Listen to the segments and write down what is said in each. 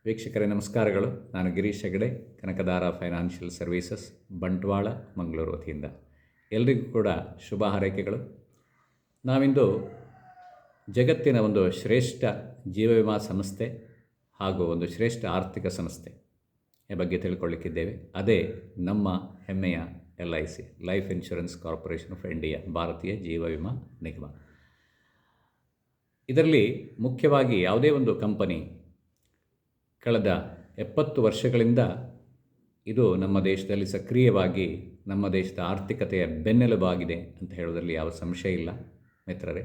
ವೀಕ್ಷಕರೇ ನಮಸ್ಕಾರಗಳು. ನಾನು ಗಿರೀಶ್ ಹೆಗಡೆ, ಕನಕದಾರ ಫೈನಾನ್ಷಿಯಲ್ ಸರ್ವೀಸಸ್, ಬಂಟ್ವಾಳ, ಮಂಗಳೂರು ವತಿಯಿಂದ ಎಲ್ರಿಗೂ ಕೂಡ ಶುಭ ಹಾರೈಕೆಗಳು. ನಾವಿಂದು ಜಗತ್ತಿನ ಒಂದು ಶ್ರೇಷ್ಠ ಜೀವ ವಿಮಾ ಸಂಸ್ಥೆ ಹಾಗೂ ಒಂದು ಶ್ರೇಷ್ಠ ಆರ್ಥಿಕ ಸಂಸ್ಥೆ ಬಗ್ಗೆ ತಿಳ್ಕೊಳ್ಳಿಕ್ಕಿದ್ದೇವೆ. ಅದೇ ನಮ್ಮ ಹೆಮ್ಮೆಯ LIC, life insurance corporation of India, ಭಾರತೀಯ ಜೀವ ವಿಮಾ ನಿಗಮ. ಇದರಲ್ಲಿ ಮುಖ್ಯವಾಗಿ ಯಾವುದೇ ಒಂದು ಕಂಪನಿ ಕಳೆದ 70 ವರ್ಷಗಳಿಂದ ಇದು ನಮ್ಮ ದೇಶದಲ್ಲಿ ಸಕ್ರಿಯವಾಗಿ ನಮ್ಮ ದೇಶದ ಆರ್ಥಿಕತೆಯ ಬೆನ್ನೆಲುಬಾಗಿದೆ ಅಂತ ಹೇಳೋದ್ರಲ್ಲಿ ಯಾವ ಸಂಶಯ ಇಲ್ಲ ಮಿತ್ರರೇ.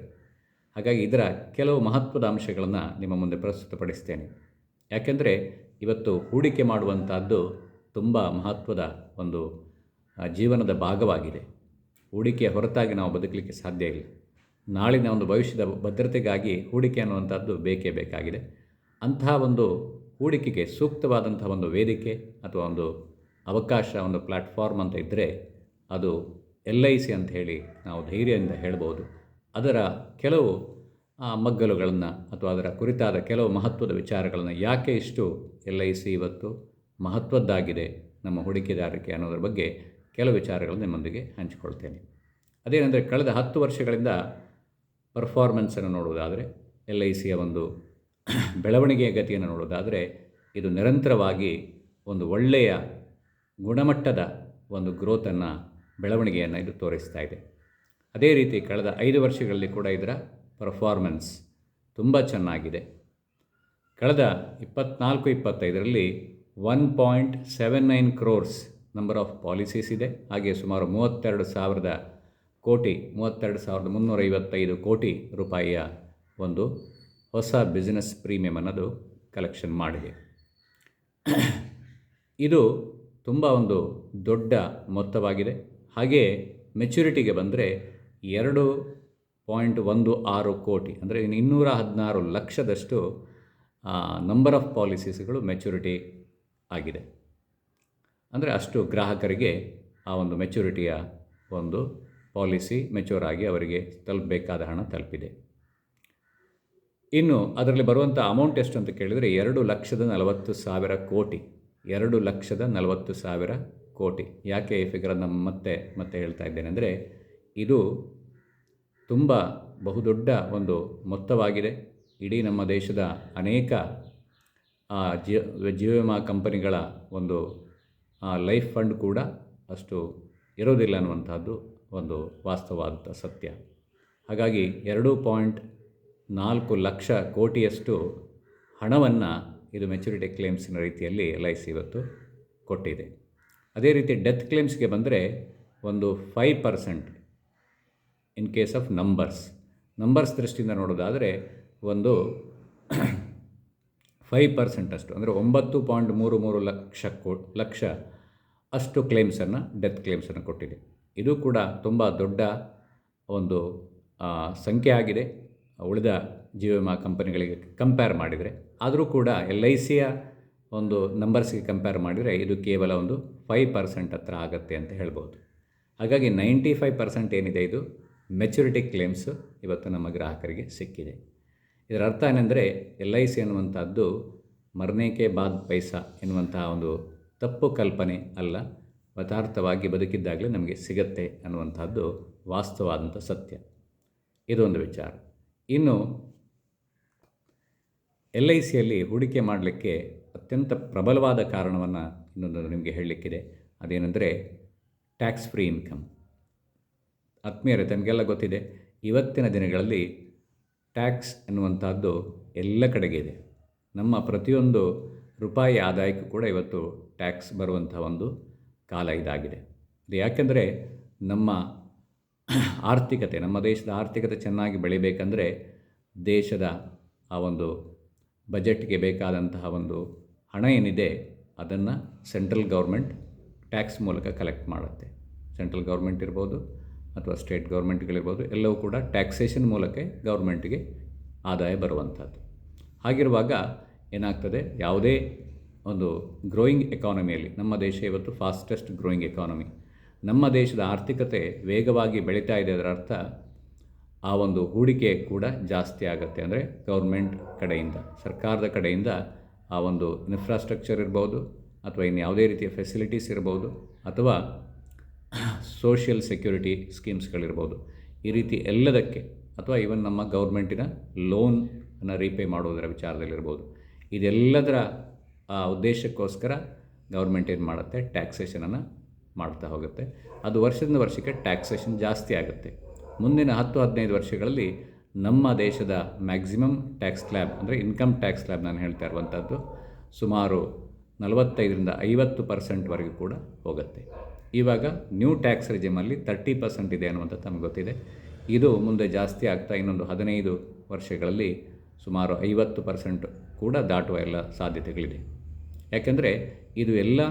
ಹಾಗಾಗಿ ಇದರ ಕೆಲವು ಮಹತ್ವದ ಅಂಶಗಳನ್ನು ನಿಮ್ಮ ಮುಂದೆ ಪ್ರಸ್ತುತಪಡಿಸ್ತೇನೆ. ಯಾಕೆಂದರೆ ಇವತ್ತು ಹೂಡಿಕೆ ಮಾಡುವಂಥದ್ದು ತುಂಬ ಮಹತ್ವದ ಒಂದು ಜೀವನದ ಭಾಗವಾಗಿದೆ. ಹೂಡಿಕೆಯ ಹೊರತಾಗಿ ನಾವು ಬದುಕಲಿಕ್ಕೆ ಸಾಧ್ಯ ಇಲ್ಲ. ನಾಳಿನ ಒಂದು ಭವಿಷ್ಯದ ಭದ್ರತೆಗಾಗಿ ಹೂಡಿಕೆ ಅನ್ನುವಂಥದ್ದು ಬೇಕೇ ಬೇಕಾಗಿದೆ. ಅಂತಹ ಒಂದು ಹೂಡಿಕೆಗೆ ಸೂಕ್ತವಾದಂಥ ಒಂದು ವೇದಿಕೆ ಅಥವಾ ಒಂದು ಅವಕಾಶ, ಒಂದು ಪ್ಲ್ಯಾಟ್ಫಾರ್ಮ್ ಅಂತ ಇದ್ದರೆ ಅದು LIC ಅಂತ ಹೇಳಿ ನಾವು ಧೈರ್ಯದಿಂದ ಹೇಳ್ಬೋದು. ಅದರ ಕೆಲವು ಮಗ್ಗಲುಗಳನ್ನು ಅಥವಾ ಅದರ ಕುರಿತಾದ ಕೆಲವು ಮಹತ್ವದ ವಿಚಾರಗಳನ್ನು, ಯಾಕೆ ಇಷ್ಟು LIC ಇವತ್ತು ಮಹತ್ವದ್ದಾಗಿದೆ ನಮ್ಮ ಹೂಡಿಕೆದಾರರಿಗೆ ಅನ್ನೋದ್ರ ಬಗ್ಗೆ ಕೆಲವು ವಿಚಾರಗಳನ್ನು ನಿಮ್ಮೊಂದಿಗೆ ಹಂಚಿಕೊಳ್ತೇನೆ. ಅದೇನೆಂದರೆ, ಕಳೆದ 10 ವರ್ಷಗಳಿಂದ ಪರ್ಫಾರ್ಮೆನ್ಸನ್ನು ನೋಡುವುದಾದರೆ, LICಯ ಒಂದು ಬೆಳವಣಿಗೆಯ ಗತಿಯನ್ನು ನೋಡೋದಾದರೆ, ಇದು ನಿರಂತರವಾಗಿ ಒಂದು ಒಳ್ಳೆಯ ಗುಣಮಟ್ಟದ ಒಂದು ಗ್ರೋತನ್ನು, ಬೆಳವಣಿಗೆಯನ್ನು ಇದು ತೋರಿಸ್ತಾ ಇದೆ. ಅದೇ ರೀತಿ ಕಳೆದ 5 ವರ್ಷಗಳಲ್ಲಿ ಕೂಡ ಇದರ ಪರ್ಫಾರ್ಮೆನ್ಸ್ ತುಂಬ ಚೆನ್ನಾಗಿದೆ. ಕಳೆದ 24-25ರಲ್ಲಿ 1.79 crores ನಂಬರ್ ಆಫ್ ಪಾಲಿಸೀಸ್ ಇದೆ. ಹಾಗೆ ಸುಮಾರು 32,355 ಕೋಟಿ ರೂಪಾಯಿಯ ಒಂದು ಹೊಸ ಬಿಸ್ನೆಸ್ ಪ್ರೀಮಿಯಮ್ ಅನ್ನೋದು ಕಲೆಕ್ಷನ್ ಮಾಡಿದೆ. ಇದು ತುಂಬ ಒಂದು ದೊಡ್ಡ ಮೊತ್ತವಾಗಿದೆ. ಹಾಗೆಯೇ ಮೆಚ್ಯೂರಿಟಿಗೆ ಬಂದರೆ 2.16 ಕೋಟಿ, ಅಂದರೆ 216 ಲಕ್ಷದಷ್ಟು ನಂಬರ್ ಆಫ್ ಪಾಲಿಸೀಸ್ಗಳು ಮೆಚ್ಯೂರಿಟಿ ಆಗಿದೆ. ಅಂದರೆ ಅಷ್ಟು ಗ್ರಾಹಕರಿಗೆ ಆ ಒಂದು ಮೆಚ್ಯೂರಿಟಿಯ ಒಂದು ಪಾಲಿಸಿ ಮೆಚ್ಯೂರ್ ಆಗಿ ಅವರಿಗೆ ತಲುಪಬೇಕಾದ ಹಣ ತಲುಪಿದೆ. ಇನ್ನು ಅದರಲ್ಲಿ ಬರುವಂಥ ಅಮೌಂಟ್ ಎಷ್ಟು ಅಂತ ಕೇಳಿದರೆ 2,40,000 ಕೋಟಿ. 2,40,000 ಕೋಟಿ. ಯಾಕೆ ಈ ಫಿಗರನ್ನು ಮತ್ತೆ ಹೇಳ್ತಾ ಇದ್ದೇನೆ ಅಂದರೆ, ಇದು ತುಂಬ ಬಹುದೊಡ್ಡ ಒಂದು ಮೊತ್ತವಾಗಿದೆ. ಇಡೀ ನಮ್ಮ ದೇಶದ ಅನೇಕ ಜೀವ ವಿಮಾ ಕಂಪನಿಗಳ ಒಂದು ಲೈಫ್ ಫಂಡ್ ಕೂಡ ಅಷ್ಟು ಇರೋದಿಲ್ಲ ಅನ್ನುವಂಥದ್ದು ಒಂದು ವಾಸ್ತವವಾದ ಸತ್ಯ. ಹಾಗಾಗಿ 2.4 ಲಕ್ಷ ಕೋಟಿಯಷ್ಟು ಹಣವನ್ನು ಇದು ಮೆಚುರಿಟಿ ಕ್ಲೇಮ್ಸಿನ ರೀತಿಯಲ್ಲಿ LIC ಇವತ್ತು ಕೊಟ್ಟಿದೆ. ಅದೇ ರೀತಿ ಡೆತ್ ಕ್ಲೇಮ್ಸ್ಗೆ ಬಂದರೆ ಒಂದು 5% ಇನ್ ಕೇಸ್ ಆಫ್ ನಂಬರ್ಸ್ ದೃಷ್ಟಿಯಿಂದ ನೋಡೋದಾದರೆ ಒಂದು 5% ಅಷ್ಟು, ಅಂದರೆ 9.33 ಲಕ್ಷ ಅಷ್ಟು ಕ್ಲೇಮ್ಸನ್ನು, ಡೆತ್ ಕ್ಲೇಮ್ಸನ್ನು ಕೊಟ್ಟಿದೆ. ಇದು ಕೂಡ ತುಂಬ ದೊಡ್ಡ ಒಂದು ಸಂಖ್ಯೆ ಆಗಿದೆ ಉಳಿದ ಜೀವ ವಿಮಾ ಕಂಪನಿಗಳಿಗೆ ಕಂಪೇರ್ ಮಾಡಿದರೆ. ಆದರೂ ಕೂಡ LICಯ ಒಂದು ನಂಬರ್ಸ್ಗೆ ಕಂಪೇರ್ ಮಾಡಿದರೆ ಇದು ಕೇವಲ ಒಂದು 5% ಹತ್ರ ಆಗುತ್ತೆ ಅಂತ ಹೇಳ್ಬೋದು. ಹಾಗಾಗಿ 95% ಏನಿದೆ ಇದು ಮೆಚುರಿಟಿ ಕ್ಲೇಮ್ಸು ಇವತ್ತು ನಮ್ಮ ಗ್ರಾಹಕರಿಗೆ ಸಿಕ್ಕಿದೆ. ಇದರ ಅರ್ಥ ಏನೆಂದರೆ, LIC ಅನ್ನುವಂಥದ್ದು ಮರ್ನೇಕೆ ಬಾದ್ ಪೈಸಾ ಎನ್ನುವಂತಹ ಒಂದು ತಪ್ಪು ಕಲ್ಪನೆ ಅಲ್ಲ, ಯಥಾರ್ಥವಾಗಿ ಬದುಕಿದ್ದಾಗಲೇ ನಮಗೆ ಸಿಗತ್ತೆ ಅನ್ನುವಂಥದ್ದು ವಾಸ್ತವವಾದಂಥ ಸತ್ಯ. ಇದೊಂದು ವಿಚಾರ. ಇನ್ನು LICಯಲ್ಲಿ ಹೂಡಿಕೆ ಮಾಡಲಿಕ್ಕೆ ಅತ್ಯಂತ ಪ್ರಬಲವಾದ ಕಾರಣವನ್ನು ಇನ್ನೊಂದು ನಿಮಗೆ ಹೇಳಲಿಕ್ಕಿದೆ. ಅದೇನೆಂದರೆ ಟ್ಯಾಕ್ಸ್ ಫ್ರೀ ಇನ್ಕಮ್. ಆತ್ಮೀಯರೇ, ತಮಗೆಲ್ಲ ಗೊತ್ತಿದೆ, ಇವತ್ತಿನ ದಿನಗಳಲ್ಲಿ ಟ್ಯಾಕ್ಸ್ ಎನ್ನುವಂಥದ್ದು ಎಲ್ಲ ಕಡೆಗೆ ಇದೆ. ನಮ್ಮ ಪ್ರತಿಯೊಂದು ರೂಪಾಯಿ ಆದಾಯಕ್ಕೂ ಕೂಡ ಇವತ್ತು ಟ್ಯಾಕ್ಸ್ ಬರುವಂಥ ಒಂದು ಕಾಲ ಇದಾಗಿದೆ. ಇದು ಯಾಕೆಂದರೆ ನಮ್ಮ ಆರ್ಥಿಕತೆ, ನಮ್ಮ ದೇಶದ ಆರ್ಥಿಕತೆ ಚೆನ್ನಾಗಿ ಬೆಳಿಬೇಕಂದ್ರೆ ದೇಶದ ಆ ಒಂದು ಬಜೆಟ್ಗೆ ಬೇಕಾದಂತಹ ಒಂದು ಹಣ ಏನಿದೆ ಅದನ್ನು ಸೆಂಟ್ರಲ್ ಗೌರ್ಮೆಂಟ್ ಟ್ಯಾಕ್ಸ್ ಮೂಲಕ ಕಲೆಕ್ಟ್ ಮಾಡುತ್ತೆ. ಸೆಂಟ್ರಲ್ ಗೌರ್ಮೆಂಟ್ ಇರ್ಬೋದು ಅಥವಾ ಸ್ಟೇಟ್ ಗೌರ್ಮೆಂಟ್ಗಳಿರ್ಬೋದು, ಎಲ್ಲವೂ ಕೂಡ ಟ್ಯಾಕ್ಸೇಷನ್ ಮೂಲಕ ಗೌರ್ಮೆಂಟಿಗೆ ಆದಾಯ ಬರುವಂಥದ್ದು. ಹಾಗಿರುವಾಗ ಏನಾಗ್ತದೆ, ಯಾವುದೇ ಒಂದು ಗ್ರೋಯಿಂಗ್ ಎಕಾನಮಿಯಲ್ಲಿ, ನಮ್ಮ ದೇಶ ಇವತ್ತು ಫಾಸ್ಟೆಸ್ಟ್ ಗ್ರೋಯಿಂಗ್ ಎಕಾನಮಿ, ನಮ್ಮ ದೇಶದ ಆರ್ಥಿಕತೆ ವೇಗವಾಗಿ ಬೆಳೀತಾ ಇದೆ. ಅದರ ಅರ್ಥ ಆ ಒಂದು ಹೂಡಿಕೆ ಕೂಡ ಜಾಸ್ತಿ ಆಗುತ್ತೆ. ಅಂದರೆ ಗೌರ್ಮೆಂಟ್ ಕಡೆಯಿಂದ, ಸರ್ಕಾರದ ಕಡೆಯಿಂದ ಆ ಒಂದು ಇನ್ಫ್ರಾಸ್ಟ್ರಕ್ಚರ್ ಇರ್ಬೋದು, ಅಥವಾ ಇನ್ಯಾವುದೇ ರೀತಿಯ ಫೆಸಿಲಿಟೀಸ್ ಇರ್ಬೋದು, ಅಥವಾ ಸೋಷಿಯಲ್ ಸೆಕ್ಯೂರಿಟಿ ಸ್ಕೀಮ್ಸ್ಗಳಿರ್ಬೋದು. ಈ ರೀತಿ ಎಲ್ಲದಕ್ಕೆ, ಅಥವಾ ಈವನ್ ನಮ್ಮ ಗೌರ್ಮೆಂಟಿನ ಲೋನನ್ನು ರೀಪೇ ಮಾಡುವುದರ ವಿಚಾರದಲ್ಲಿರ್ಬೋದು, ಇದೆಲ್ಲದರ ಉದ್ದೇಶಕ್ಕೋಸ್ಕರ ಗೌರ್ಮೆಂಟ್ ಏನು ಮಾಡುತ್ತೆ, ಟ್ಯಾಕ್ಸೇಷನನ್ನು ಮಾಡ್ತಾ ಹೋಗುತ್ತೆ. ಅದು ವರ್ಷದಿಂದ ವರ್ಷಕ್ಕೆ ಟ್ಯಾಕ್ಸೇಷನ್ ಜಾಸ್ತಿ ಆಗುತ್ತೆ. ಮುಂದಿನ 10-15 ವರ್ಷಗಳಲ್ಲಿ ನಮ್ಮ ದೇಶದ ಮ್ಯಾಕ್ಸಿಮಮ್ ಟ್ಯಾಕ್ಸ್ ಸ್ಲ್ಯಾಬ್, ಅಂದರೆ ಇನ್ಕಮ್ ಟ್ಯಾಕ್ಸ್ ಸ್ಲ್ಯಾಬ್ ನಾನು ಹೇಳ್ತಾ ಇರುವಂಥದ್ದು, ಸುಮಾರು 45-50% ಕೂಡ ಹೋಗುತ್ತೆ. ಇವಾಗ ನ್ಯೂ ಟ್ಯಾಕ್ಸ್ ರಿಜಿಮಲ್ಲಿ 30% ಇದೆ ಅನ್ನುವಂಥದ್ದು ನಮಗೆ ಗೊತ್ತಿದೆ. ಇದು ಮುಂದೆ ಜಾಸ್ತಿ ಆಗ್ತಾ ಇನ್ನೊಂದು 15 ವರ್ಷಗಳಲ್ಲಿ ಸುಮಾರು 50% ಕೂಡ ದಾಟುವ ಎಲ್ಲ ಸಾಧ್ಯತೆಗಳಿದೆ. ಯಾಕೆಂದರೆ ಇದು ಎಲ್ಲ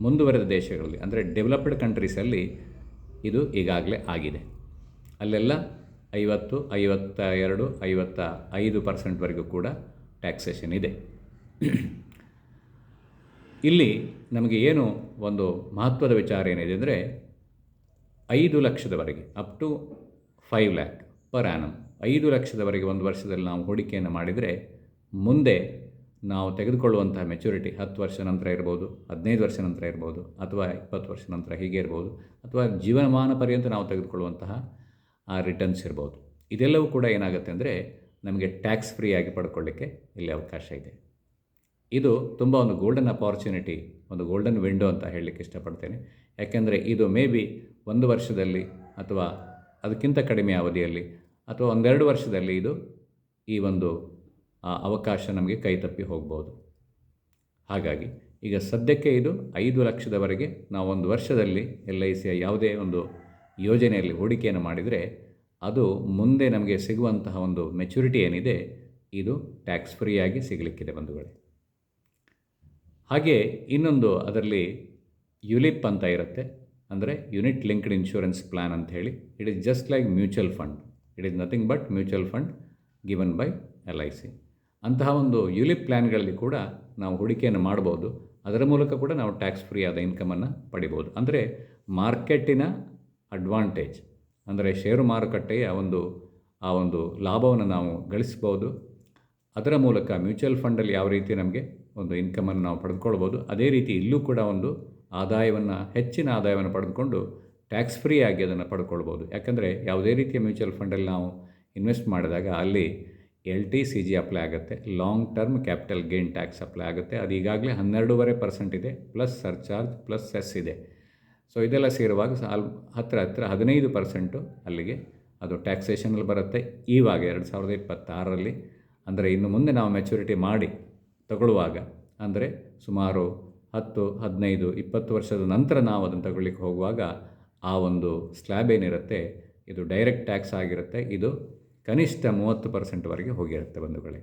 ಮುಂದುವರೆದ ದೇಶಗಳಲ್ಲಿ, ಅಂದರೆ ಡೆವಲಪ್ಡ್ ಕಂಟ್ರೀಸಲ್ಲಿ ಇದು ಈಗಾಗಲೇ ಆಗಿದೆ. ಅಲ್ಲೆಲ್ಲ 50, 52, 55% ಕೂಡ ಟ್ಯಾಕ್ಸೇಷನ್ ಇದೆ. ಇಲ್ಲಿ ನಮಗೆ ಏನು ಒಂದು ಮಹತ್ವದ ವಿಚಾರ ಏನಿದೆ ಅಂದರೆ, 5 ಲಕ್ಷದವರೆಗೆ up to 5 lakh per annum, 5 ಲಕ್ಷದವರೆಗೆ ಒಂದು ವರ್ಷದಲ್ಲಿ ನಾವು ಹೂಡಿಕೆಯನ್ನು ಮಾಡಿದರೆ, ಮುಂದೆ ನಾವು ತೆಗೆದುಕೊಳ್ಳುವಂತಹ ಮೆಚುರಿಟಿ 10 ವರ್ಷ ನಂತರ ಇರ್ಬೋದು, 15 ವರ್ಷ ನಂತರ ಇರ್ಬೋದು, ಅಥವಾ 20 ವರ್ಷ ನಂತರ ಹೀಗೆ ಇರ್ಬೋದು, ಅಥವಾ ಜೀವನಮಾನ ಪರ್ಯಂತ ನಾವು ತೆಗೆದುಕೊಳ್ಳುವಂತಹ ಆ ರಿಟರ್ನ್ಸ್ ಇರ್ಬೋದು. ಇದೆಲ್ಲವೂ ಕೂಡ ಏನಾಗುತ್ತೆ ಅಂದರೆ, ನಮಗೆ ಟ್ಯಾಕ್ಸ್ ಫ್ರೀ ಆಗಿ ಪಡ್ಕೊಳ್ಳಿಕ್ಕೆ ಇಲ್ಲಿ ಅವಕಾಶ ಇದೆ. ಇದು ತುಂಬ ಒಂದು ಗೋಲ್ಡನ್ ಅಪಾರ್ಚುನಿಟಿ, ಒಂದು ಗೋಲ್ಡನ್ ವಿಂಡೋ ಅಂತ ಹೇಳಲಿಕ್ಕೆ ಇಷ್ಟಪಡ್ತೇನೆ. ಯಾಕೆಂದರೆ ಇದು ಮೇ ಬಿ 1 ವರ್ಷದಲ್ಲಿ, ಅಥವಾ ಅದಕ್ಕಿಂತ ಕಡಿಮೆ ಅವಧಿಯಲ್ಲಿ, ಅಥವಾ 1-2 ವರ್ಷದಲ್ಲಿ ಇದು ಈ ಒಂದು ಅವಕಾಶ ನಮಗೆ ಕೈ ತಪ್ಪಿ ಹೋಗ್ಬೋದು. ಹಾಗಾಗಿ ಈಗ ಸದ್ಯಕ್ಕೆ ಇದು 5 ಲಕ್ಷದವರೆಗೆ ನಾವು 1 ವರ್ಷದಲ್ಲಿ LICಯ ಯಾವುದೇ ಒಂದು ಯೋಜನೆಯಲ್ಲಿ ಹೂಡಿಕೆಯನ್ನು ಮಾಡಿದರೆ, ಅದು ಮುಂದೆ ನಮಗೆ ಸಿಗುವಂತಹ ಒಂದು ಮೆಚುರಿಟಿ ಏನಿದೆ, ಇದು ಟ್ಯಾಕ್ಸ್ ಫ್ರೀಯಾಗಿ ಸಿಗಲಿಕ್ಕಿದೆ ಬಂಧುಗಳೇ. ಹಾಗೆ ಇನ್ನೊಂದು ಅದರಲ್ಲಿ ಯುಲಿಪ್ ಅಂತ ಇರುತ್ತೆ, ಅಂದರೆ ಯೂನಿಟ್ ಲಿಂಕ್ಡ್ ಇನ್ಶೂರೆನ್ಸ್ ಪ್ಲ್ಯಾನ್ ಅಂತ ಹೇಳಿ. It is just like mutual fund, it is nothing but mutual fund given by LIC. ಅಂತಹ ಒಂದು ಯುಲಿಪ್ ಪ್ಲ್ಯಾನ್ಗಳಲ್ಲಿ ಕೂಡ ನಾವು ಹೂಡಿಕೆಯನ್ನು ಮಾಡ್ಬೋದು. ಅದರ ಮೂಲಕ ಕೂಡ ನಾವು ಟ್ಯಾಕ್ಸ್ ಫ್ರೀ ಆದ ಇನ್ಕಮನ್ನು ಪಡಿಬೋದು. ಅಂದರೆ ಮಾರ್ಕೆಟಿನ ಅಡ್ವಾಂಟೇಜ್, ಅಂದರೆ ಷೇರು ಮಾರುಕಟ್ಟೆಯ ಆ ಒಂದು ಲಾಭವನ್ನು ನಾವು ಗಳಿಸ್ಬೋದು. ಅದರ ಮೂಲಕ ಮ್ಯೂಚುವಲ್ ಫಂಡಲ್ಲಿ ಯಾವ ರೀತಿ ನಮಗೆ ಒಂದು ಇನ್ಕಮನ್ನು ನಾವು ಪಡೆದುಕೊಳ್ಬೋದು, ಅದೇ ರೀತಿ ಇಲ್ಲೂ ಕೂಡ ಒಂದು ಹೆಚ್ಚಿನ ಆದಾಯವನ್ನು ಪಡೆದುಕೊಂಡು ಟ್ಯಾಕ್ಸ್ ಫ್ರೀ ಆಗಿ ಅದನ್ನು ಪಡ್ಕೊಳ್ಬೋದು. ಯಾಕಂದರೆ ಯಾವುದೇ ರೀತಿಯ ಮ್ಯೂಚುವಲ್ ಫಂಡಲ್ಲಿ ನಾವು ಇನ್ವೆಸ್ಟ್ ಮಾಡಿದಾಗ ಅಲ್ಲಿ LTCG ಅಪ್ಲೈ ಆಗುತ್ತೆ, long term capital gain tax apply ಆಗುತ್ತೆ. ಅದು ಈಗಾಗಲೇ 12.5% ಇದೆ, ಪ್ಲಸ್ ಸರ್ಚಾರ್ಜ್ ಪ್ಲಸ್ ಸೆಸ್ ಇದೆ. ಸೊ ಇದೆಲ್ಲ ಸೇರುವಾಗ ಹತ್ತಿರ 15% ಅಲ್ಲಿಗೆ ಅದು ಟ್ಯಾಕ್ಸೇಷನಲ್ಲಿ ಬರುತ್ತೆ. ಇವಾಗ 2026ರಲ್ಲಿ, ಅಂದರೆ ಇನ್ನು ಮುಂದೆ ನಾವು ಮೆಚುರಿಟಿ ಮಾಡಿ ತಗೊಳ್ಳುವಾಗ, ಅಂದರೆ ಸುಮಾರು 10, 15, 20 ವರ್ಷದ ನಂತರ ನಾವು ಅದನ್ನು ತಗೊಳ್ಳಿಕ್ಕೆ ಹೋಗುವಾಗ ಆ ಒಂದು ಸ್ಲ್ಯಾಬ್ ಏನಿರುತ್ತೆ ಇದು ಡೈರೆಕ್ಟ್ ಟ್ಯಾಕ್ಸ್ ಆಗಿರುತ್ತೆ. ಇದು ಕನಿಷ್ಠ 30%ವರೆಗೆ ಹೋಗಿರುತ್ತೆ ಬಂಧುಗಳೇ.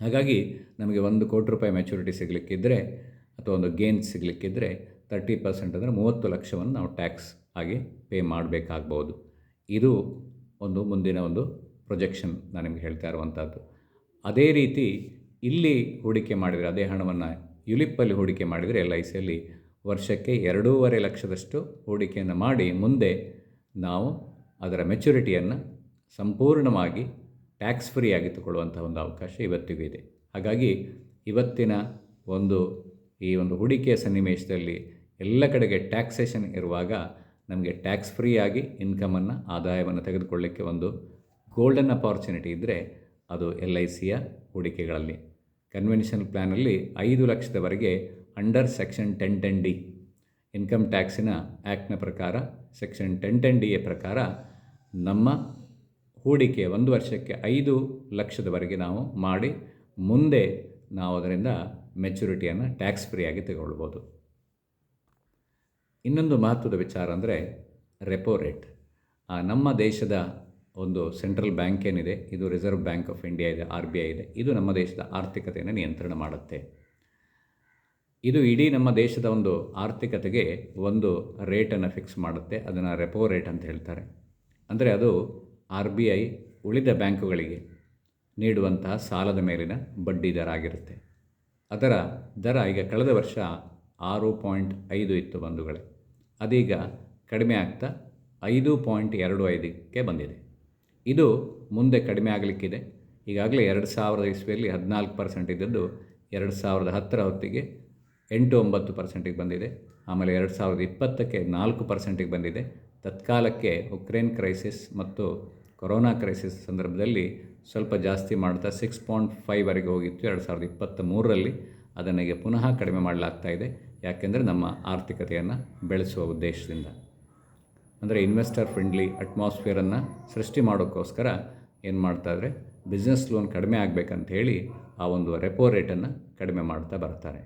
ಹಾಗಾಗಿ ನಮಗೆ 1 ಕೋಟಿ ರೂಪಾಯಿ ಮೆಚುರಿಟಿ ಸಿಗಲಿಕ್ಕಿದ್ರೆ, ಅಥವಾ ಒಂದು ಗೇನ್ ಸಿಗಲಿಕ್ಕಿದ್ರೆ 30% ಅಂದರೆ 30 ಲಕ್ಷವನ್ನು ನಾವು ಟ್ಯಾಕ್ಸ್ ಆಗಿ ಪೇ ಮಾಡಬೇಕಾಗ್ಬೋದು. ಇದು ಒಂದು ಮುಂದಿನ ಒಂದು ಪ್ರೊಜೆಕ್ಷನ್ ನಾನು ನಿಮಗೆ ಹೇಳ್ತಾ ಇರುವಂಥದ್ದು. ಅದೇ ರೀತಿ ಇಲ್ಲಿ ಹೂಡಿಕೆ ಮಾಡಿದರೆ, ಅದೇ ಹಣವನ್ನು ಯುಲಿಪ್ಪಲ್ಲಿ ಹೂಡಿಕೆ ಮಾಡಿದರೆ LICಯಲ್ಲಿ ವರ್ಷಕ್ಕೆ 2.5 ಲಕ್ಷದಷ್ಟು ಹೂಡಿಕೆಯನ್ನು ಮಾಡಿ, ಮುಂದೆ ನಾವು ಅದರ ಮೆಚುರಿಟಿಯನ್ನು ಸಂಪೂರ್ಣವಾಗಿ ಟ್ಯಾಕ್ಸ್ ಫ್ರೀ ಆಗಿ ತಗೊಳ್ಳುವಂಥ ಒಂದು ಅವಕಾಶ ಇವತ್ತಿಗೂ ಇದೆ. ಹಾಗಾಗಿ ಇವತ್ತಿನ ಈ ಒಂದು ಹೂಡಿಕೆಯ ಸನ್ನಿವೇಶದಲ್ಲಿ ಎಲ್ಲ ಕಡೆಗೆ ಟ್ಯಾಕ್ಸೇಷನ್ ಇರುವಾಗ ನಮಗೆ ಟ್ಯಾಕ್ಸ್ ಫ್ರೀ ಆಗಿ ಇನ್ಕಮನ್ನು, ಆದಾಯವನ್ನು ತೆಗೆದುಕೊಳ್ಳಿಕ್ಕೆ ಒಂದು ಗೋಲ್ಡನ್ ಅಪಾರ್ಚುನಿಟಿ ಇದ್ದರೆ ಅದು LICಯ ಹೂಡಿಕೆಗಳಲ್ಲಿ. ಕನ್ವೆನ್ಷನಲ್ ಪ್ಲ್ಯಾನಲ್ಲಿ 5 ಲಕ್ಷದವರೆಗೆ ಅಂಡರ್ ಸೆಕ್ಷನ್ 1010D ಇನ್ಕಮ್ ಟ್ಯಾಕ್ಸಿನ ಆ್ಯಕ್ಟ್ನ ಪ್ರಕಾರ, ಸೆಕ್ಷನ್ 1010Dಯ ಪ್ರಕಾರ ನಮ್ಮ ಹೂಡಿಕೆ 1 ವರ್ಷಕ್ಕೆ 5 ಲಕ್ಷದವರೆಗೆ ನಾವು ಮಾಡಿ, ಮುಂದೆ ನಾವು ಅದರಿಂದ ಮೆಚುರಿಟಿಯನ್ನು ಟ್ಯಾಕ್ಸ್ ಫ್ರೀಯಾಗಿ ತಗೊಳ್ಬೋದು. ಇನ್ನೊಂದು ಮಹತ್ವದ ವಿಚಾರ ಅಂದರೆ ರೆಪೋ ರೇಟ್. ನಮ್ಮ ದೇಶದ ಒಂದು ಸೆಂಟ್ರಲ್ ಬ್ಯಾಂಕ್ ಏನಿದೆ, ಇದು ರಿಸರ್ವ್ ಬ್ಯಾಂಕ್ ಆಫ್ ಇಂಡಿಯಾ ಇದೆ, RBI ಇದೆ. ಇದು ನಮ್ಮ ದೇಶದ ಆರ್ಥಿಕತೆಯನ್ನು ನಿಯಂತ್ರಣ ಮಾಡುತ್ತೆ. ಇದು ಇಡೀ ನಮ್ಮ ದೇಶದ ಒಂದು ಆರ್ಥಿಕತೆಗೆ ಒಂದು ರೇಟನ್ನು ಫಿಕ್ಸ್ ಮಾಡುತ್ತೆ. ಅದನ್ನು ರೆಪೋ ರೇಟ್ ಅಂತ ಹೇಳ್ತಾರೆ. ಅಂದರೆ ಅದು RBI ಉಳಿದ ಬ್ಯಾಂಕುಗಳಿಗೆ ನೀಡುವಂತಹ ಸಾಲದ ಮೇಲಿನ ಬಡ್ಡಿ ದರ ಆಗಿರುತ್ತೆ. ಅದರ ದರ ಈಗ ಕಳೆದ ವರ್ಷ 6.5 ಇತ್ತು ಬಂಧುಗಳೇ. ಅದೀಗ ಕಡಿಮೆ ಆಗ್ತಾ 5.25ಕ್ಕೆ ಬಂದಿದೆ. ಇದು ಮುಂದೆ ಕಡಿಮೆ ಆಗಲಿಕ್ಕಿದೆ. ಈಗಾಗಲೇ 2000 ಇಸ್ವಿಯಲ್ಲಿ 14% ಇದ್ದದ್ದು 2010 ಹೊತ್ತಿಗೆ 8-9% ಬಂದಿದೆ. ಆಮೇಲೆ 2020ಕ್ಕೆ 4% ಬಂದಿದೆ. ತತ್ಕಾಲಕ್ಕೆ ಉಕ್ರೇನ್ ಕ್ರೈಸಿಸ್ ಮತ್ತು ಕೊರೋನಾ ಕ್ರೈಸಿಸ್ ಸಂದರ್ಭದಲ್ಲಿ ಸ್ವಲ್ಪ ಜಾಸ್ತಿ ಮಾಡ್ತಾ 6.5ವರೆಗೆ ಹೋಗಿತ್ತು 2023ರಲ್ಲಿ. ಅದನ್ನು ಈಗ ಪುನಃ ಕಡಿಮೆ ಮಾಡಲಾಗ್ತಾ ಇದೆ. ಯಾಕೆಂದರೆ ನಮ್ಮ ಆರ್ಥಿಕತೆಯನ್ನು ಬೆಳೆಸುವ ಉದ್ದೇಶದಿಂದ, ಅಂದರೆ ಇನ್ವೆಸ್ಟರ್ ಫ್ರೆಂಡ್ಲಿ ಅಟ್ಮಾಸ್ಫಿಯರನ್ನು ಸೃಷ್ಟಿ ಮಾಡೋಕ್ಕೋಸ್ಕರ ಏನು ಮಾಡ್ತಾಯಿದ್ರೆ, ಬಿಸ್ನೆಸ್ ಲೋನ್ ಕಡಿಮೆ ಆಗಬೇಕಂತ ಹೇಳಿ ಆ ಒಂದು ರೆಪೋ ರೇಟನ್ನು ಕಡಿಮೆ ಮಾಡ್ತಾ ಬರ್ತಾರೆ.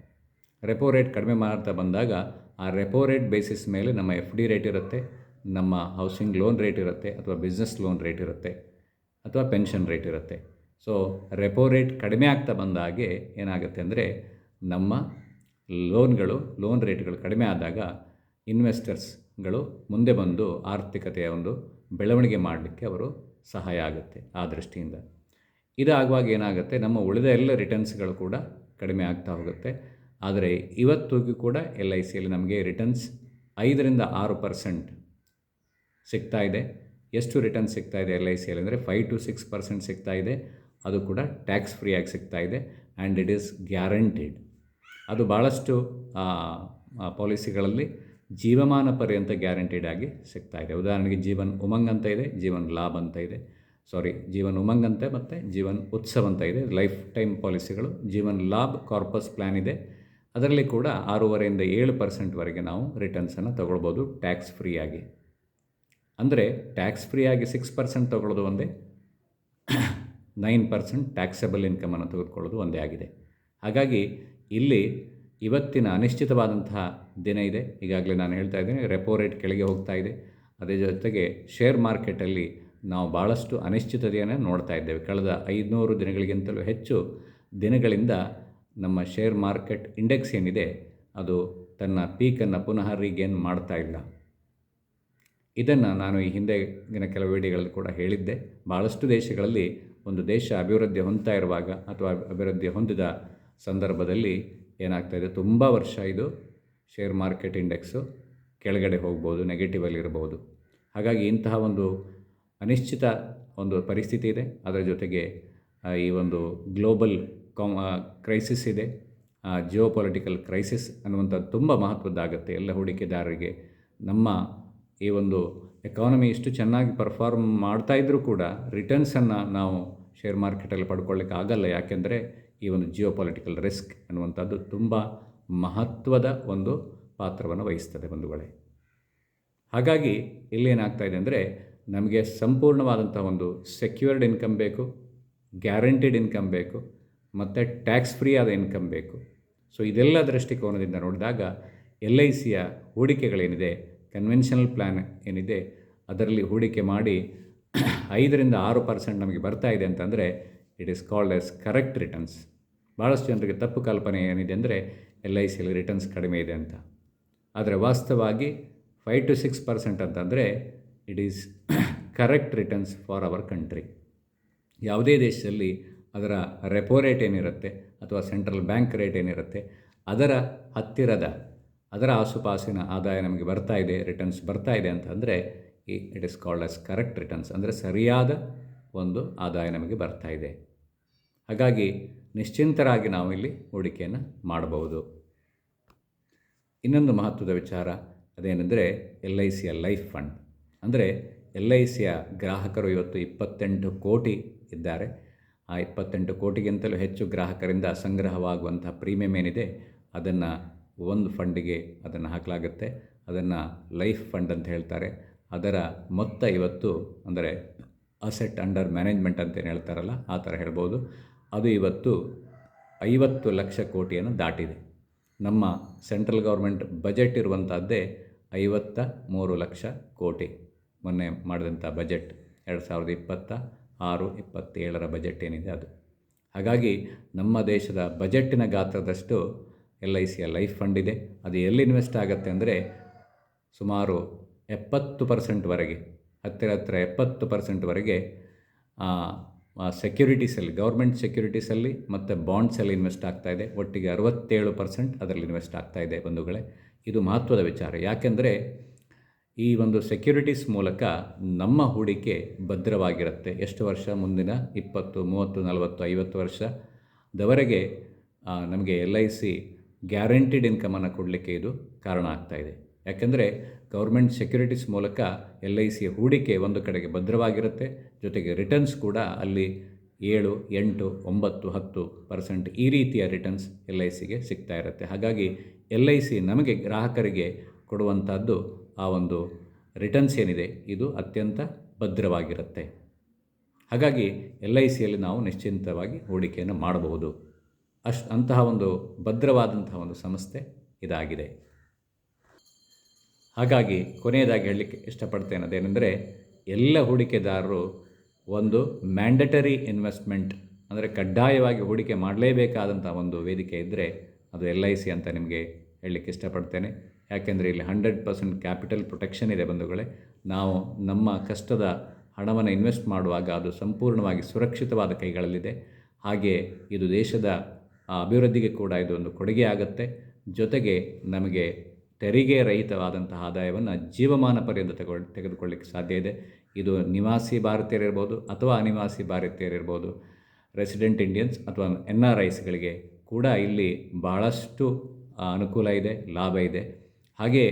ರೆಪೋ ರೇಟ್ ಕಡಿಮೆ ಮಾಡ್ತಾ ಬಂದಾಗ ಆ ರೆಪೋ ರೇಟ್ ಬೇಸಿಸ್ ಮೇಲೆ ನಮ್ಮ FD ರೇಟ್ ಇರುತ್ತೆ, ನಮ್ಮ ಹೌಸಿಂಗ್ ಲೋನ್ ರೇಟ್ ಇರುತ್ತೆ, ಅಥವಾ ಬಿಸ್ನೆಸ್ ಲೋನ್ ರೇಟ್ ಇರುತ್ತೆ, ಅಥವಾ ಪೆನ್ಷನ್ ರೇಟ್ ಇರುತ್ತೆ. ಸೊ ರೆಪೋ ರೇಟ್ ಕಡಿಮೆ ಆಗ್ತಾ ಬಂದಾಗೆ ಏನಾಗುತ್ತೆ ಅಂದರೆ, ನಮ್ಮ ಲೋನ್ ರೇಟ್ಗಳು ಕಡಿಮೆ ಆದಾಗ ಇನ್ವೆಸ್ಟರ್ಸ್ಗಳು ಮುಂದೆ ಬಂದು ಆರ್ಥಿಕತೆಯ ಒಂದು ಬೆಳವಣಿಗೆ ಮಾಡಲಿಕ್ಕೆ ಅವರು ಸಹಾಯ ಆಗುತ್ತೆ. ಆ ದೃಷ್ಟಿಯಿಂದ ಇದಾಗುವಾಗ ಏನಾಗುತ್ತೆ, ನಮ್ಮ ಉಳಿದ ಎಲ್ಲ ರಿಟರ್ನ್ಸ್ಗಳು ಕೂಡ ಕಡಿಮೆ ಆಗ್ತಾ ಹೋಗುತ್ತೆ. ಆದರೆ ಇವತ್ತಿಗೂ ಕೂಡ LICಯಲ್ಲಿ ನಮಗೆ ರಿಟರ್ನ್ಸ್ 5-6% ಸಿಗ್ತಾ ಇದೆ. ಎಷ್ಟು ರಿಟರ್ನ್ಸ್ ಸಿಗ್ತಾ ಇದೆ LICಯಲ್ಲಿ ಅಂದರೆ 5-6% ಸಿಗ್ತಾ ಇದೆ. ಅದು ಕೂಡ ಟ್ಯಾಕ್ಸ್ ಫ್ರೀ ಆಗಿ ಸಿಗ್ತಾ ಇದೆ. And it is guaranteed. ಅದು ಭಾಳಷ್ಟು ಪಾಲಿಸಿಗಳಲ್ಲಿ ಜೀವಮಾನ ಪರ್ಯಂತ ಗ್ಯಾರಂಟೀಡ್ ಆಗಿ ಸಿಗ್ತಾ ಇದೆ. ಉದಾಹರಣೆಗೆ ಜೀವನ್ ಉಮಂಗ್ ಅಂತ ಇದೆ, ಜೀವನ್ ಲಾಭ್ ಅಂತ ಇದೆ, ಜೀವನ್ ಉಮಂಗ್ ಅಂತ ಮತ್ತು ಜೀವನ್ ಉತ್ಸವ್ ಅಂತ ಇದೆ, ಲೈಫ್ ಟೈಮ್ ಪಾಲಿಸಿಗಳು. ಜೀವನ್ ಲಾಭ್ ಕಾರ್ಪಸ್ ಪ್ಲ್ಯಾನ್ ಇದೆ, ಅದರಲ್ಲಿ ಕೂಡ 6.5-7%ವರೆಗೆ ನಾವು ರಿಟರ್ನ್ಸನ್ನು ತೊಗೊಳ್ಬೋದು ಟ್ಯಾಕ್ಸ್ ಫ್ರೀ ಆಗಿ. ಅಂದರೆ ಟ್ಯಾಕ್ಸ್ ಫ್ರೀ ಆಗಿ 6% ತೊಗೊಳ್ಳೋದು ಒಂದೇ, 9% ಟ್ಯಾಕ್ಸಬಲ್ ಇನ್ಕಮನ್ನು ತೆಗೆದುಕೊಳ್ಳೋದು ಒಂದೇ ಆಗಿದೆ. ಹಾಗಾಗಿ ಇಲ್ಲಿ ಇವತ್ತಿನ ಅನಿಶ್ಚಿತವಾದಂತಹ ದಿನ ಇದೆ. ಈಗಾಗಲೇ ನಾನು ಹೇಳ್ತಾ ಇದ್ದೇನೆ, ರೆಪೋ ರೇಟ್ ಕೆಳಗೆ ಹೋಗ್ತಾ ಇದೆ. ಅದೇ ಜೊತೆಗೆ ಶೇರ್ ಮಾರ್ಕೆಟಲ್ಲಿ ನಾವು ಭಾಳಷ್ಟು ಅನಿಶ್ಚಿತತೆಯನ್ನು ನೋಡ್ತಾ ಇದ್ದೇವೆ. ಕಳೆದ 500 ದಿನಗಳಿಗಿಂತಲೂ ಹೆಚ್ಚು ದಿನಗಳಿಂದ ನಮ್ಮ ಶೇರ್ ಮಾರ್ಕೆಟ್ ಇಂಡೆಕ್ಸ್ ಏನಿದೆ ಅದು ತನ್ನ ಪೀಕನ್ನು ಪುನಃ ರೀಗೇನ್ ಮಾಡ್ತಾ ಇಲ್ಲ. ಇದನ್ನು ನಾನು ಈ ಹಿಂದಿನ ಕೆಲವು ವಿಡಿಯೋಗಳಲ್ಲಿ ಕೂಡ ಹೇಳಿದ್ದೆ. ಭಾಳಷ್ಟು ದೇಶಗಳಲ್ಲಿ ಒಂದು ದೇಶ ಅಭಿವೃದ್ಧಿ ಹೊಂದ್ತಾ ಇರುವಾಗ ಅಥವಾ ಅಭಿವೃದ್ಧಿ ಹೊಂದಿದ ಸಂದರ್ಭದಲ್ಲಿ ಏನಾಗ್ತಾಯಿದೆ, ತುಂಬ ವರ್ಷ ಇದು ಶೇರ್ ಮಾರ್ಕೆಟ್ ಇಂಡೆಕ್ಸು ಕೆಳಗಡೆ ಹೋಗ್ಬೋದು, ನೆಗೆಟಿವಲ್ಲಿ ಇರ್ಬೋದು. ಹಾಗಾಗಿ ಇಂತಹ ಒಂದು ಅನಿಶ್ಚಿತ ಒಂದು ಪರಿಸ್ಥಿತಿ ಇದೆ. ಅದರ ಜೊತೆಗೆ ಈ ಒಂದು ಗ್ಲೋಬಲ್ ಕ್ರೈಸಿಸ್ ಇದೆ, ಜಿಯೋಪೊಲಿಟಿಕಲ್ ಕ್ರೈಸಿಸ್ ಅನ್ನುವಂಥದ್ದು ತುಂಬ ಮಹತ್ವದ್ದಾಗುತ್ತೆ ಎಲ್ಲ ಹೂಡಿಕೆದಾರರಿಗೆ. ನಮ್ಮ ಈ ಒಂದು ಎಕಾನಮಿ ಇಷ್ಟು ಚೆನ್ನಾಗಿ ಪರ್ಫಾರ್ಮ್ ಮಾಡ್ತಾಯಿದ್ರೂ ಕೂಡ ರಿಟರ್ನ್ಸನ್ನು ನಾವು ಶೇರ್ ಮಾರ್ಕೆಟಲ್ಲಿ ಪಡ್ಕೊಳ್ಳಿಕ್ಕೆ ಆಗಲ್ಲ. ಯಾಕೆಂದರೆ ಈ ಒಂದು ಜಿಯೋಪೊಲಿಟಿಕಲ್ ರಿಸ್ಕ್ ಅನ್ನುವಂಥದ್ದು ತುಂಬ ಮಹತ್ವದ ಒಂದು ಪಾತ್ರವನ್ನು ವಹಿಸ್ತದೆ ಬಂಧುಗಳೇ. ಹಾಗಾಗಿ ಇಲ್ಲೇನಾಗ್ತಾಯಿದೆ ಅಂದರೆ, ನಮಗೆ ಸಂಪೂರ್ಣವಾದಂಥ ಒಂದು ಸೆಕ್ಯೂರ್ಡ್ ಇನ್ಕಮ್ ಬೇಕು, ಗ್ಯಾರಂಟಿಡ್ ಇನ್ಕಮ್ ಬೇಕು, ಮತ್ತು ಟ್ಯಾಕ್ಸ್ ಫ್ರೀ ಆದ ಇನ್ಕಮ್ ಬೇಕು. ಸೊ ಇದೆಲ್ಲ ದೃಷ್ಟಿಕೋನದಿಂದ ನೋಡಿದಾಗ LICಯ ಹೂಡಿಕೆಗಳೇನಿದೆ, ಕನ್ವೆನ್ಷನಲ್ ಪ್ಲ್ಯಾನ್ ಏನಿದೆ, ಅದರಲ್ಲಿ ಹೂಡಿಕೆ ಮಾಡಿ 5-6% ನಮಗೆ ಬರ್ತಾ ಇದೆ ಅಂತಂದರೆ it is called as correct returns. ಭಾಳಷ್ಟು ಜನರಿಗೆ ತಪ್ಪು ಕಲ್ಪನೆ ಏನಿದೆ ಅಂದರೆ LICಯಲ್ಲಿ ರಿಟರ್ನ್ಸ್ ಕಡಿಮೆ ಇದೆ ಅಂತ. ಆದರೆ ವಾಸ್ತವವಾಗಿ 5-6% ಅಂತಂದರೆ it is correct returns for our country. ಯಾವುದೇ ದೇಶದಲ್ಲಿ ಅದರ ರೆಪೋ ರೇಟ್ ಏನಿರುತ್ತೆ ಅಥವಾ ಸೆಂಟ್ರಲ್ ಬ್ಯಾಂಕ್ ರೇಟ್ ಏನಿರುತ್ತೆ ಅದರ ಹತ್ತಿರದ, ಅದರ ಆಸುಪಾಸಿನ ಆದಾಯ ನಮಗೆ ಬರ್ತಾ ಇದೆ, ರಿಟರ್ನ್ಸ್ ಬರ್ತಾ ಇದೆ ಅಂತಂದರೆ it is called as correct returns. ಅಂದರೆ ಸರಿಯಾದ ಒಂದು ಆದಾಯ ನಮಗೆ ಬರ್ತಾ ಇದೆ. ಹಾಗಾಗಿ ನಿಶ್ಚಿಂತರಾಗಿ ನಾವು ಇಲ್ಲಿ ಹೂಡಿಕೆಯನ್ನು ಮಾಡಬಹುದು. ಇನ್ನೊಂದು ಮಹತ್ವದ ವಿಚಾರ ಅದೇನೆಂದರೆ LICಯ ಲೈಫ್ ಫಂಡ್. ಅಂದರೆ LICಯ ಗ್ರಾಹಕರು ಇವತ್ತು 28 ಕೋಟಿ ಇದ್ದಾರೆ. ಆ 28 ಕೋಟಿಗಿಂತಲೂ ಹೆಚ್ಚು ಗ್ರಾಹಕರಿಂದ ಸಂಗ್ರಹವಾಗುವಂಥ ಪ್ರೀಮಿಯಂ ಏನಿದೆ ಅದನ್ನು ಒಂದು ಫಂಡಿಗೆ ಅದನ್ನು ಹಾಕಲಾಗುತ್ತೆ. ಅದನ್ನು ಲೈಫ್ ಫಂಡ್ ಅಂತ ಹೇಳ್ತಾರೆ. ಅದರ ಮೊತ್ತ ಇವತ್ತು ಅಂದರೆ ಅಸೆಟ್ ಅಂಡರ್ ಮ್ಯಾನೇಜ್ಮೆಂಟ್ ಅಂತೇನು ಹೇಳ್ತಾರಲ್ಲ ಆ ಥರ ಹೇಳ್ಬೋದು. ಅದು ಇವತ್ತು 50 ಲಕ್ಷ ಕೋಟಿಯನ್ನು ದಾಟಿದೆ. ನಮ್ಮ ಸೆಂಟ್ರಲ್ ಗೌರ್ಮೆಂಟ್ ಬಜೆಟ್ ಇರುವಂಥದ್ದೇ 53 ಲಕ್ಷ ಕೋಟಿ. ಮೊನ್ನೆ ಮಾಡಿದಂಥ ಬಜೆಟ್ 2026-27 ಬಜೆಟ್ ಏನಿದೆ ಅದು. ಹಾಗಾಗಿ ನಮ್ಮ ದೇಶದ ಬಜೆಟ್ಟಿನ ಗಾತ್ರದಷ್ಟು LICಯ ಲೈಫ್ ಫಂಡ್ ಇದೆ. ಅದು ಎಲ್ಲಿ ಇನ್ವೆಸ್ಟ್ ಆಗುತ್ತೆ ಅಂದರೆ ಸುಮಾರು 70%ವರೆಗೆ, ಹತ್ತಿರ 70%ವರೆಗೆ ಸೆಕ್ಯೂರಿಟೀಸಲ್ಲಿ, ಗೌರ್ಮೆಂಟ್ ಸೆಕ್ಯೂರಿಟೀಸಲ್ಲಿ ಮತ್ತು ಬಾಂಡ್ಸಲ್ಲಿ ಇನ್ವೆಸ್ಟ್ ಆಗ್ತಾಯಿದೆ. ಒಟ್ಟಿಗೆ 67% ಅದರಲ್ಲಿ ಇನ್ವೆಸ್ಟ್ ಆಗ್ತಾಯಿದೆ ಬಂಧುಗಳೇ. ಇದು ಮಹತ್ವದ ವಿಚಾರ. ಯಾಕೆಂದರೆ ಈ ಒಂದು ಸೆಕ್ಯೂರಿಟೀಸ್ ಮೂಲಕ ನಮ್ಮ ಹೂಡಿಕೆ ಭದ್ರವಾಗಿರುತ್ತೆ. ಎಷ್ಟು ವರ್ಷ? ಮುಂದಿನ 20, 30, 40, 50 ವರ್ಷದವರೆಗೆ ನಮಗೆ LIC ಗ್ಯಾರಂಟಿಡ್ ಇನ್ಕಮನ್ನು ಕೊಡಲಿಕ್ಕೆ ಇದು ಕಾರಣ ಆಗ್ತಾಯಿದೆ. ಯಾಕೆಂದರೆ ಗೌರ್ಮೆಂಟ್ ಸೆಕ್ಯುರಿಟೀಸ್ ಮೂಲಕ LICಯ ಹೂಡಿಕೆ ಒಂದು ಕಡೆಗೆ ಭದ್ರವಾಗಿರುತ್ತೆ, ಜೊತೆಗೆ ರಿಟರ್ನ್ಸ್ ಕೂಡ ಅಲ್ಲಿ 7, 8, 9, 10% ಈ ರೀತಿಯ ರಿಟರ್ನ್ಸ್ LICಗೆ ಸಿಗ್ತಾ ಇರುತ್ತೆ. ಹಾಗಾಗಿ LIC ನಮಗೆ ಗ್ರಾಹಕರಿಗೆ ಕೊಡುವಂಥದ್ದು ಆ ಒಂದು ರಿಟರ್ನ್ಸ್ ಏನಿದೆ ಇದು ಅತ್ಯಂತ ಭದ್ರವಾಗಿರುತ್ತೆ. ಹಾಗಾಗಿ LICಯಲ್ಲಿ ನಾವು ನಿಶ್ಚಿಂತವಾಗಿ ಹೂಡಿಕೆಯನ್ನು ಮಾಡಬಹುದು. ಅಂತಹ ಒಂದು ಭದ್ರವಾದಂತಹ ಒಂದು ಸಂಸ್ಥೆ ಇದಾಗಿದೆ. ಹಾಗಾಗಿ ಕೊನೆಯದಾಗಿ ಹೇಳಲಿಕ್ಕೆ ಇಷ್ಟಪಡ್ತೇನೆ ಅದೇನೆಂದರೆ, ಎಲ್ಲ ಹೂಡಿಕೆದಾರರು ಒಂದು ಮ್ಯಾಂಡಟರಿ ಇನ್ವೆಸ್ಟ್ಮೆಂಟ್ ಅಂದರೆ ಕಡ್ಡಾಯವಾಗಿ ಹೂಡಿಕೆ ಮಾಡಲೇಬೇಕಾದಂಥ ಒಂದು ವೇದಿಕೆ ಇದ್ದರೆ ಅದು LIC ಅಂತ ನಿಮಗೆ ಹೇಳಲಿಕ್ಕೆ ಇಷ್ಟಪಡ್ತೇನೆ. ಯಾಕೆಂದರೆ ಇಲ್ಲಿ 100% ಕ್ಯಾಪಿಟಲ್ ಪ್ರೊಟೆಕ್ಷನ್ ಇದೆ ಬಂಧುಗಳೇ. ನಾವು ನಮ್ಮ ಕಷ್ಟದ ಹಣವನ್ನು ಇನ್ವೆಸ್ಟ್ ಮಾಡುವಾಗ ಅದು ಸಂಪೂರ್ಣವಾಗಿ ಸುರಕ್ಷಿತವಾದ ಕೈಗಳಲ್ಲಿದೆ. ಹಾಗೆ ಇದು ದೇಶದ ಅಭಿವೃದ್ಧಿಗೆ ಕೂಡ ಇದು ಒಂದು ಕೊಡುಗೆ ಆಗುತ್ತೆ. ಜೊತೆಗೆ ನಮಗೆ ತೆರಿಗೆ ರಹಿತವಾದಂತಹ ಆದಾಯವನ್ನು ಜೀವಮಾನ ಪರ್ಯಂತ ತೆಗೆದುಕೊಳ್ಳಿಕ್ಕೆ ಸಾಧ್ಯ ಇದೆ. ಇದು ನಿವಾಸಿ ಭಾರತೀಯರಿರ್ಬೋದು ಅಥವಾ ಅನಿವಾಸಿ ಭಾರತೀಯರಿರ್ಬೋದು, ರೆಸಿಡೆಂಟ್ ಇಂಡಿಯನ್ಸ್ ಅಥವಾ NRIಸ್ಗಳಿಗೆ ಕೂಡ ಇಲ್ಲಿ ಬಹಳಷ್ಟು ಅನುಕೂಲ ಇದೆ, ಲಾಭ ಇದೆ. ಹಾಗೆ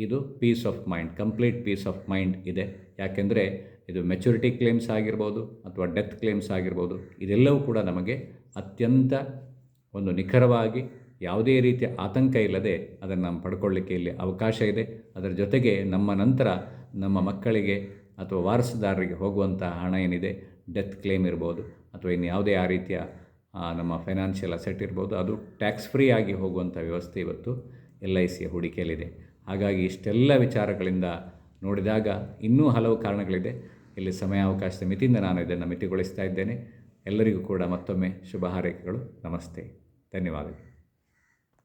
ಇದು peace of mind, complete peace of mind ಇದೆ. ಯಾಕೆಂದರೆ ಇದು ಮೆಚುರಿಟಿ ಕ್ಲೇಮ್ಸ್ ಆಗಿರ್ಬೋದು ಅಥವಾ ಡೆತ್ ಕ್ಲೇಮ್ಸ್ ಆಗಿರ್ಬೋದು, ಇದೆಲ್ಲವೂ ಕೂಡ ನಮಗೆ ಅತ್ಯಂತ ಒಂದು ನಿಖರವಾಗಿ ಯಾವುದೇ ರೀತಿಯ ಆತಂಕ ಇಲ್ಲದೆ ಅದನ್ನು ನಾವು ಪಡ್ಕೊಳ್ಳಿಕ್ಕೆ ಇಲ್ಲಿ ಅವಕಾಶ ಇದೆ. ಅದರ ಜೊತೆಗೆ ನಮ್ಮ ನಂತರ ನಮ್ಮ ಮಕ್ಕಳಿಗೆ ಅಥವಾ ವಾರಸುದಾರರಿಗೆ ಹೋಗುವಂಥ ಹಣ ಏನಿದೆ, ಡೆತ್ ಕ್ಲೇಮ್ ಇರ್ಬೋದು ಅಥವಾ ಇನ್ನು ಯಾವುದೇ ಆ ರೀತಿಯ ನಮ್ಮ ಫೈನಾನ್ಷಿಯಲ್ ಅಸೆಟ್ ಇರ್ಬೋದು, ಅದು ಟ್ಯಾಕ್ಸ್ ಫ್ರೀ ಆಗಿ ಹೋಗುವಂಥ ವ್ಯವಸ್ಥೆ ಇವತ್ತು LICಯ ಹೂಡಿಕೆಯಲ್ಲಿದೆ. ಹಾಗಾಗಿ ಇಷ್ಟೆಲ್ಲ ವಿಚಾರಗಳಿಂದ ನೋಡಿದಾಗ ಇನ್ನೂ ಹಲವು ಕಾರಣಗಳಿದೆ. ಇಲ್ಲಿ ಸಮಯಾವಕಾಶದ ಮಿತಿಯಿಂದ ನಾನು ಇದನ್ನು ಮಿತಿಗೊಳಿಸ್ತಾ ಇದ್ದೇನೆ. ಎಲ್ಲರಿಗೂ ಕೂಡ ಮತ್ತೊಮ್ಮೆ ಶುಭ ಹಾರೈಕೆಗಳು. ನಮಸ್ತೆ, ಧನ್ಯವಾದಗಳು.